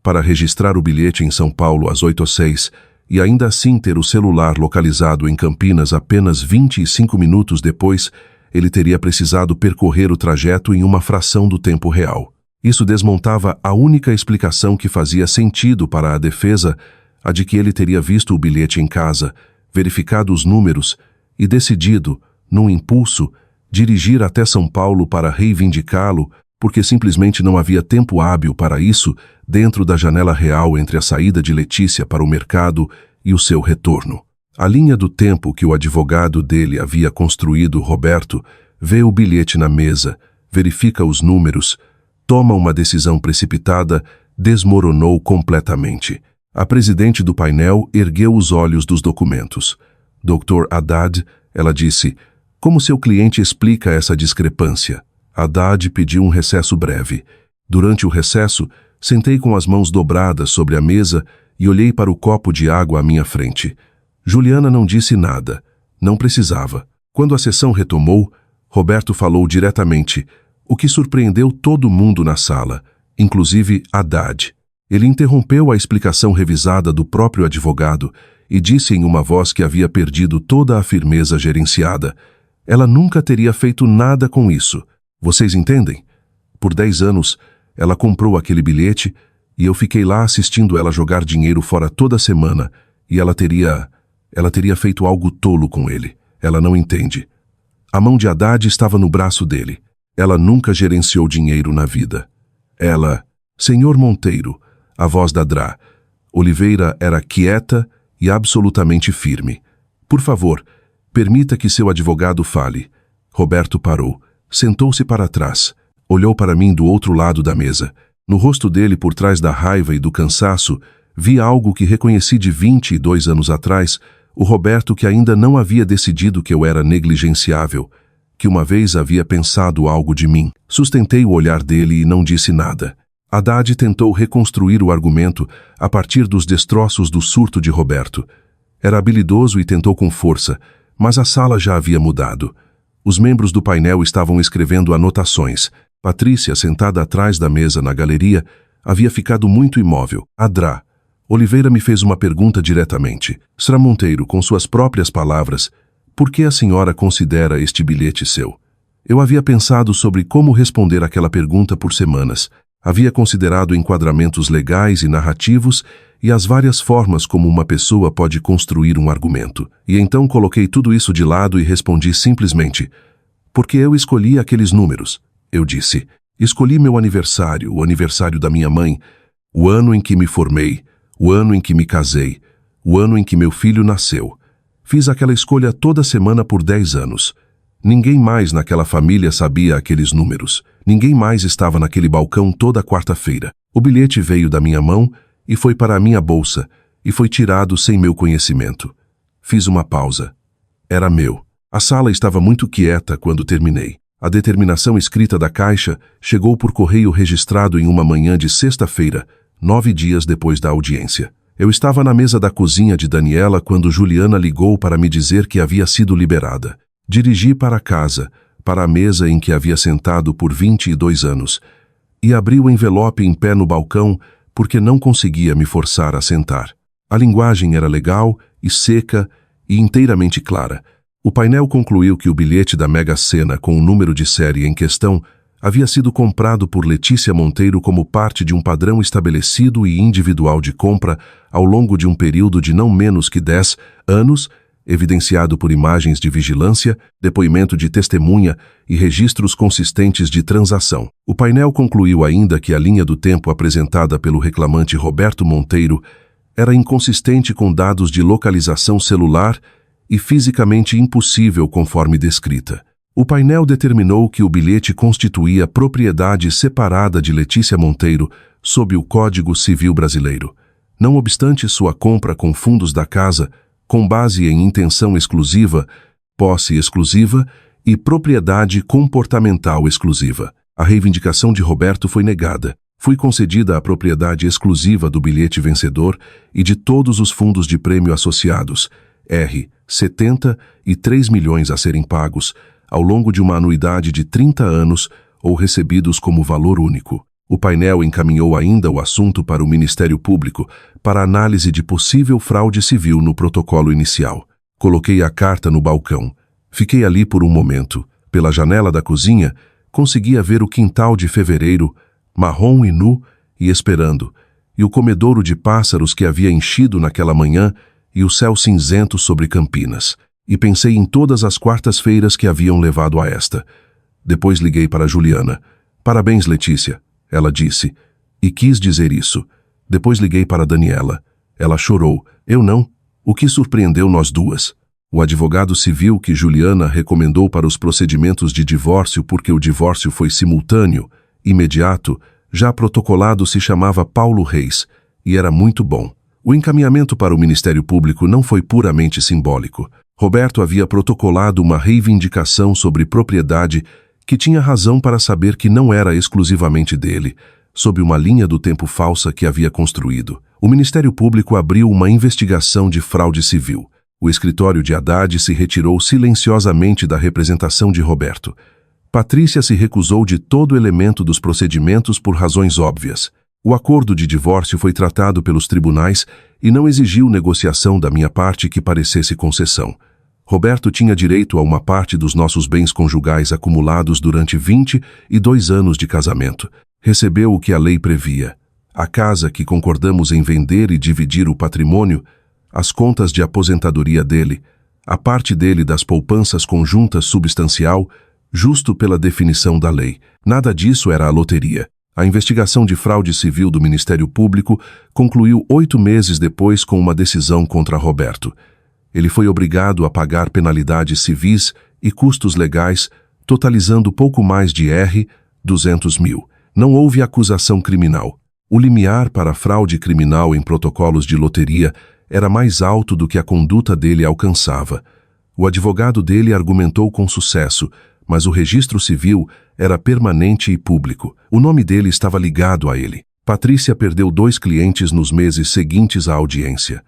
Para registrar o bilhete em São Paulo às 8h06 e ainda assim ter o celular localizado em Campinas apenas 25 minutos depois, ele teria precisado percorrer o trajeto em uma fração do tempo real. Isso desmontava a única explicação que fazia sentido para a defesa, a de que ele teria visto o bilhete em casa, verificado os números e decidido, num impulso, dirigir até São Paulo para reivindicá-lo, porque simplesmente não havia tempo hábil para isso dentro da janela real entre a saída de Letícia para o mercado e o seu retorno. A linha do tempo que o advogado dele havia construído, Roberto, vê o bilhete na mesa, verifica os números, toma uma decisão precipitada, desmoronou completamente. A presidente do painel ergueu os olhos dos documentos. Dr. Haddad, ela disse, como seu cliente explica essa discrepância? Haddad pediu um recesso breve. Durante o recesso, sentei com as mãos dobradas sobre a mesa e olhei para o copo de água à minha frente. Juliana não disse nada. Não precisava. Quando a sessão retomou, Roberto falou diretamente, o que surpreendeu todo mundo na sala, inclusive Haddad. Ele interrompeu a explicação revisada do próprio advogado e disse em uma voz que havia perdido toda a firmeza gerenciada. Ela nunca teria feito nada com isso. Vocês entendem? Por 10 anos, ela comprou aquele bilhete e eu fiquei lá assistindo ela jogar dinheiro fora toda semana e ela teria feito algo tolo com ele. Ela não entende. A mão de Haddad estava no braço dele. Ela nunca gerenciou dinheiro na vida. Ela, Senhor Monteiro, a voz da Drá. Oliveira era quieta e absolutamente firme. Por favor, permita que seu advogado fale. Roberto parou, sentou-se para trás, olhou para mim do outro lado da mesa. No rosto dele, por trás da raiva e do cansaço, vi algo que reconheci de 22 anos atrás, o Roberto que ainda não havia decidido que eu era negligenciável, que uma vez havia pensado algo de mim. Sustentei o olhar dele e não disse nada. Haddad tentou reconstruir o argumento a partir dos destroços do surto de Roberto. Era habilidoso e tentou com força, mas a sala já havia mudado. Os membros do painel estavam escrevendo anotações. Patrícia, sentada atrás da mesa na galeria, havia ficado muito imóvel. Adrá. Oliveira me fez uma pergunta diretamente. Sra. Monteiro, com suas próprias palavras, por que a senhora considera este bilhete seu? Eu havia pensado sobre como responder aquela pergunta por semanas. Havia considerado enquadramentos legais e narrativos e as várias formas como uma pessoa pode construir um argumento. E então coloquei tudo isso de lado e respondi simplesmente, porque eu escolhi aqueles números. Eu disse, escolhi meu aniversário, o aniversário da minha mãe, o ano em que me formei, o ano em que me casei, o ano em que meu filho nasceu. Fiz aquela escolha toda semana por 10 anos. Ninguém mais naquela família sabia aqueles números. Ninguém mais estava naquele balcão toda quarta-feira. O bilhete veio da minha mão e foi para a minha bolsa e foi tirado sem meu conhecimento. Fiz uma pausa. Era meu. A sala estava muito quieta quando terminei. A determinação escrita da Caixa chegou por correio registrado em uma manhã de sexta-feira, 9 dias depois da audiência. Eu estava na mesa da cozinha de Daniela quando Juliana ligou para me dizer que havia sido liberada. Dirigi para casa, para a mesa em que havia sentado por 22 anos, e abri o envelope em pé no balcão porque não conseguia me forçar a sentar. A linguagem era legal e seca e inteiramente clara. O painel concluiu que o bilhete da Mega Sena com o número de série em questão havia sido comprado por Letícia Monteiro como parte de um padrão estabelecido e individual de compra ao longo de um período de não menos que 10 anos, evidenciado por imagens de vigilância, depoimento de testemunha e registros consistentes de transação. O painel concluiu ainda que a linha do tempo apresentada pelo reclamante Roberto Monteiro era inconsistente com dados de localização celular e fisicamente impossível conforme descrita. O painel determinou que o bilhete constituía propriedade separada de Letícia Monteiro sob o Código Civil Brasileiro. Não obstante sua compra com fundos da casa, com base em intenção exclusiva, posse exclusiva e propriedade comportamental exclusiva. A reivindicação de Roberto foi negada. Foi concedida a propriedade exclusiva do bilhete vencedor e de todos os fundos de prêmio associados, R. 73 milhões a serem pagos, ao longo de uma anuidade de 30 anos ou recebidos como valor único. O painel encaminhou ainda o assunto para o Ministério Público para análise de possível fraude civil no protocolo inicial. Coloquei a carta no balcão. Fiquei ali por um momento. Pela janela da cozinha, conseguia ver o quintal de fevereiro, marrom e nu, e esperando, e o comedouro de pássaros que havia enchido naquela manhã, e o céu cinzento sobre Campinas. E pensei em todas as quartas-feiras que haviam levado a esta. Depois liguei para Juliana. Parabéns, Letícia, ela disse, e quis dizer isso. Depois liguei para Daniela. Ela chorou. Eu não. O que surpreendeu nós duas? O advogado civil que Juliana recomendou para os procedimentos de divórcio porque o divórcio foi simultâneo, imediato, já protocolado, se chamava Paulo Reis, e era muito bom. O encaminhamento para o Ministério Público não foi puramente simbólico. Roberto havia protocolado uma reivindicação sobre propriedade que tinha razão para saber que não era exclusivamente dele, sob uma linha do tempo falsa que havia construído. O Ministério Público abriu uma investigação de fraude civil. O escritório de Haddad se retirou silenciosamente da representação de Roberto. Patrícia se recusou de todo elemento dos procedimentos por razões óbvias. O acordo de divórcio foi tratado pelos tribunais e não exigiu negociação da minha parte que parecesse concessão. Roberto tinha direito a uma parte dos nossos bens conjugais acumulados durante 22 anos de casamento. Recebeu o que a lei previa: a casa que concordamos em vender e dividir o patrimônio, as contas de aposentadoria dele, a parte dele das poupanças conjuntas substancial, justo pela definição da lei. Nada disso era a loteria. A investigação de fraude civil do Ministério Público concluiu 8 meses depois com uma decisão contra Roberto. Ele foi obrigado a pagar penalidades civis e custos legais, totalizando pouco mais de R$ 200 mil. Não houve acusação criminal. O limiar para fraude criminal em protocolos de loteria era mais alto do que a conduta dele alcançava. O advogado dele argumentou com sucesso, mas o registro civil era permanente e público. O nome dele estava ligado a ele. Patrícia perdeu 2 clientes nos meses seguintes à audiência.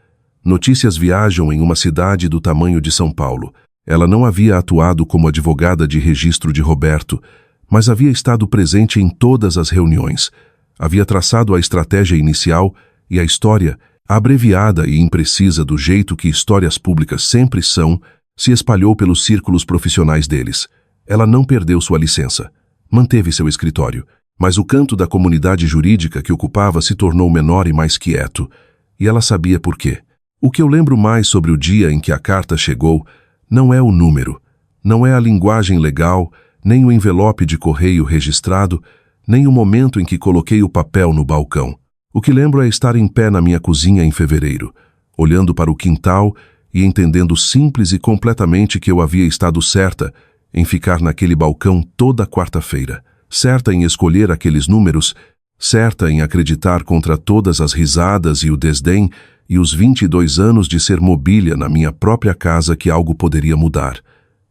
Notícias viajam em uma cidade do tamanho de São Paulo. Ela não havia atuado como advogada de registro de Roberto, mas havia estado presente em todas as reuniões. Havia traçado a estratégia inicial e a história, abreviada e imprecisa do jeito que histórias públicas sempre são, se espalhou pelos círculos profissionais deles. Ela não perdeu sua licença. Manteve seu escritório, mas o canto da comunidade jurídica que ocupava se tornou menor e mais quieto, e ela sabia por quê. O que eu lembro mais sobre o dia em que a carta chegou não é o número, não é a linguagem legal, nem o envelope de correio registrado, nem o momento em que coloquei o papel no balcão. O que lembro é estar em pé na minha cozinha em fevereiro, olhando para o quintal e entendendo simples e completamente que eu havia estado certa em ficar naquele balcão toda quarta-feira, certa em escolher aqueles números, certa em acreditar contra todas as risadas e o desdém e os 22 anos de ser mobília na minha própria casa que algo poderia mudar.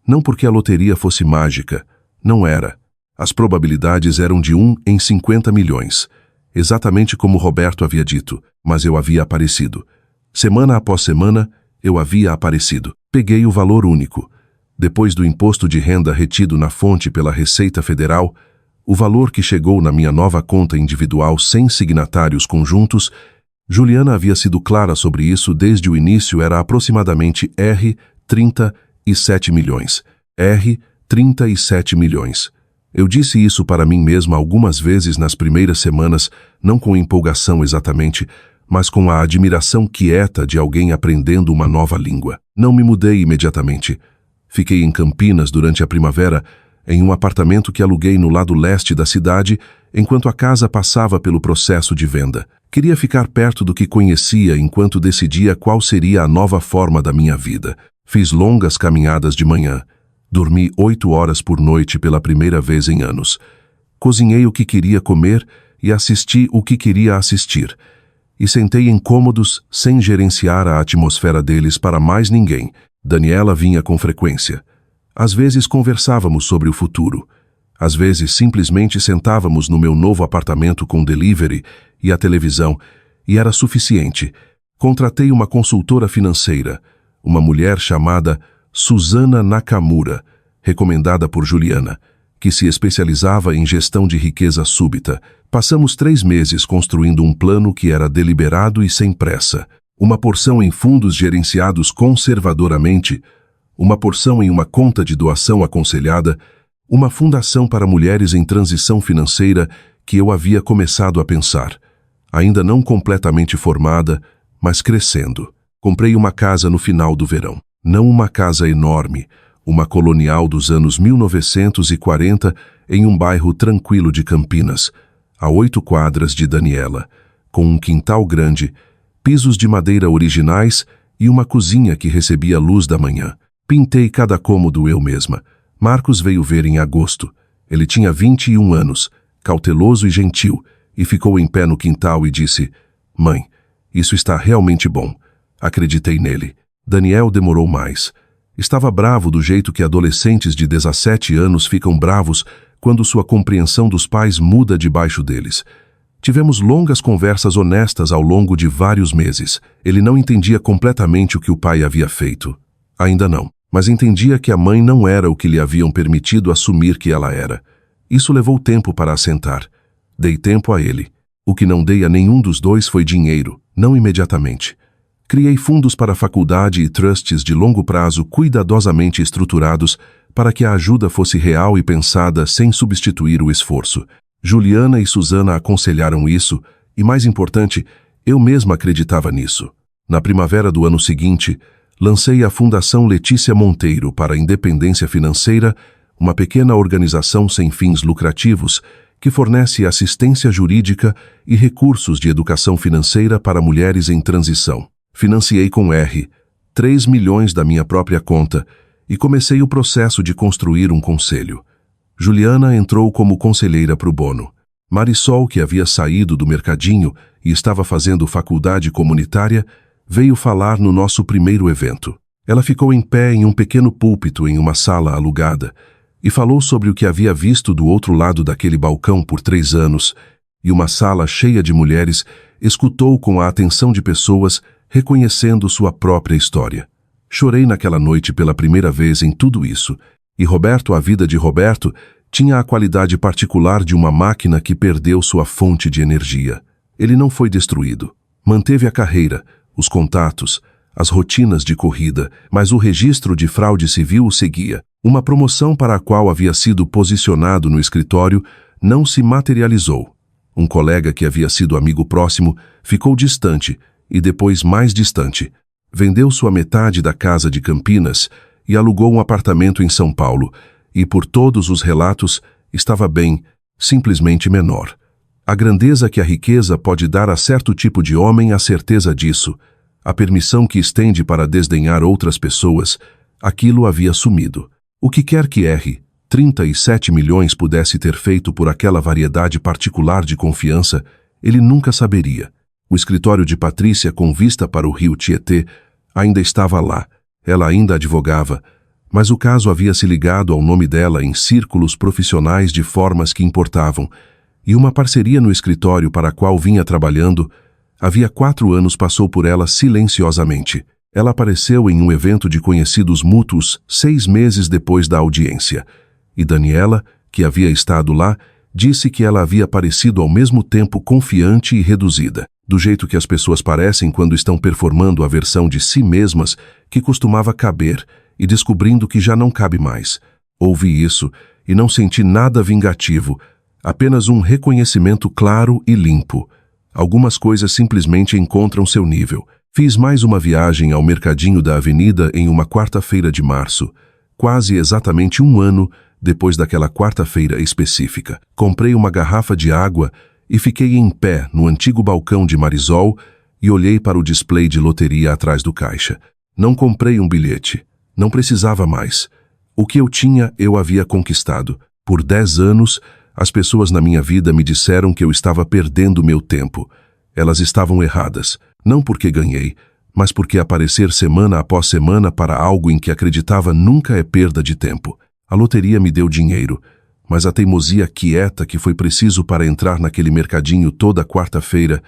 Não porque a loteria fosse mágica, não era. As probabilidades eram de 1 em 50 milhões, exatamente como Roberto havia dito, mas eu havia aparecido. Semana após semana, eu havia aparecido. Peguei o valor único. Depois do imposto de renda retido na fonte pela Receita Federal, o valor que chegou na minha nova conta individual sem signatários conjuntos, Juliana havia sido clara sobre isso desde o início, era aproximadamente R$ 37 milhões. R$ 37 milhões. Eu disse isso para mim mesma algumas vezes nas primeiras semanas, não com empolgação exatamente, mas com a admiração quieta de alguém aprendendo uma nova língua. Não me mudei imediatamente. Fiquei em Campinas durante a primavera, em um apartamento que aluguei no lado leste da cidade, enquanto a casa passava pelo processo de venda. Queria ficar perto do que conhecia enquanto decidia qual seria a nova forma da minha vida. Fiz longas caminhadas de manhã. Dormi 8 horas por noite pela primeira vez em anos. Cozinhei o que queria comer e assisti o que queria assistir. E sentei em cômodos sem gerenciar a atmosfera deles para mais ninguém. Daniela vinha com frequência. Às vezes conversávamos sobre o futuro. Às vezes simplesmente sentávamos no meu novo apartamento com delivery e a televisão, e era suficiente. Contratei uma consultora financeira, uma mulher chamada Susana Nakamura, recomendada por Juliana. que se especializava em gestão de riqueza súbita. Passamos 3 meses construindo um plano que era deliberado e sem pressa. Uma porção em fundos gerenciados conservadoramente, uma porção em uma conta de doação aconselhada, uma fundação para mulheres em transição financeira que eu havia começado a pensar, ainda não completamente formada, mas crescendo. Comprei uma casa no final do verão. Não uma casa enorme, uma colonial dos anos 1940 em um bairro tranquilo de Campinas, a 8 quadras de Daniela, com um quintal grande, pisos de madeira originais e uma cozinha que recebia luz da manhã. Pintei cada cômodo eu mesma. Marcos veio ver em agosto. Ele tinha 21 anos, cauteloso e gentil, e ficou em pé no quintal e disse: "Mãe, isso está realmente bom." Acreditei nele. Daniel demorou mais. Estava bravo do jeito que adolescentes de 17 anos ficam bravos quando sua compreensão dos pais muda debaixo deles. Tivemos longas conversas honestas ao longo de vários meses. Ele não entendia completamente o que o pai havia feito. Ainda não. Mas entendia que a mãe não era o que lhe haviam permitido assumir que ela era. Isso levou tempo para assentar. Dei tempo a ele. O que não dei a nenhum dos dois foi dinheiro, não imediatamente. Criei fundos para a faculdade e trusts de longo prazo cuidadosamente estruturados para que a ajuda fosse real e pensada sem substituir o esforço. Juliana e Susana aconselharam isso e, mais importante, eu mesma acreditava nisso. Na primavera do ano seguinte, lancei a Fundação Letícia Monteiro para a Independência Financeira, uma pequena organização sem fins lucrativos que fornece assistência jurídica e recursos de educação financeira para mulheres em transição. Financiei com 3 milhões da minha própria conta e comecei o processo de construir um conselho. Juliana entrou como conselheira pro bono. Marisol, que havia saído do mercadinho e estava fazendo faculdade comunitária, veio falar no nosso primeiro evento. Ela ficou em pé em um pequeno púlpito em uma sala alugada e falou sobre o que havia visto do outro lado daquele balcão por 3 anos, e uma sala cheia de mulheres escutou com a atenção de pessoas reconhecendo sua própria história. Chorei naquela noite pela primeira vez em tudo isso, e Roberto, a vida de Roberto, tinha a qualidade particular de uma máquina que perdeu sua fonte de energia. Ele não foi destruído. Manteve a carreira, os contatos, as rotinas de corrida, mas o registro de fraude civil o seguia. Uma promoção para a qual havia sido posicionado no escritório não se materializou. Um colega que havia sido amigo próximo ficou distante e depois mais distante. Vendeu sua metade da casa de Campinas e alugou um apartamento em São Paulo e, por todos os relatos, estava bem, simplesmente menor. A grandeza que a riqueza pode dar a certo tipo de homem a certeza disso, a permissão que estende para desdenhar outras pessoas, aquilo havia sumido. O que quer que 37 milhões pudesse ter feito por aquela variedade particular de confiança, ele nunca saberia. O escritório de Patrícia, com vista para o rio Tietê, ainda estava lá. Ela ainda advogava, mas o caso havia se ligado ao nome dela em círculos profissionais de formas que importavam, e uma parceria no escritório para a qual vinha trabalhando, havia 4 anos passou por ela silenciosamente. Ela apareceu em um evento de conhecidos mútuos 6 meses depois da audiência, e Daniela, que havia estado lá, disse que ela havia parecido ao mesmo tempo confiante e reduzida, do jeito que as pessoas parecem quando estão performando a versão de si mesmas que costumava caber e descobrindo que já não cabe mais. Ouvi isso e não senti nada vingativo, apenas um reconhecimento claro e limpo. Algumas coisas simplesmente encontram seu nível. Fiz mais uma viagem ao mercadinho da avenida em uma quarta-feira de março, quase exatamente 1 ano depois daquela quarta-feira específica. Comprei uma garrafa de água e fiquei em pé no antigo balcão de Marisol e olhei para o display de loteria atrás do caixa. Não comprei um bilhete. Não precisava mais. O que eu tinha, eu havia conquistado. Por 10 anos, as pessoas na minha vida me disseram que eu estava perdendo meu tempo. Elas estavam erradas. Não porque ganhei, mas porque aparecer semana após semana para algo em que acreditava nunca é perda de tempo. A loteria me deu dinheiro, mas a teimosia quieta que foi preciso para entrar naquele mercadinho toda quarta-feira,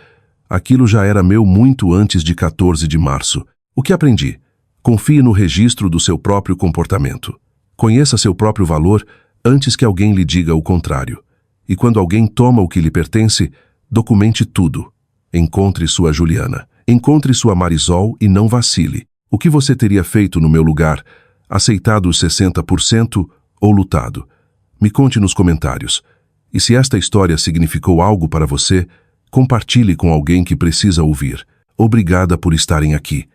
aquilo já era meu muito antes de 14 de março. O que aprendi? Confie no registro do seu próprio comportamento. Conheça seu próprio valor, antes que alguém lhe diga o contrário. E quando alguém toma o que lhe pertence, documente tudo. Encontre sua Juliana. Encontre sua Marisol e não vacile. O que você teria feito no meu lugar? Aceitado os 60% ou lutado? Me conte nos comentários. E se esta história significou algo para você, compartilhe com alguém que precisa ouvir. Obrigada por estarem aqui.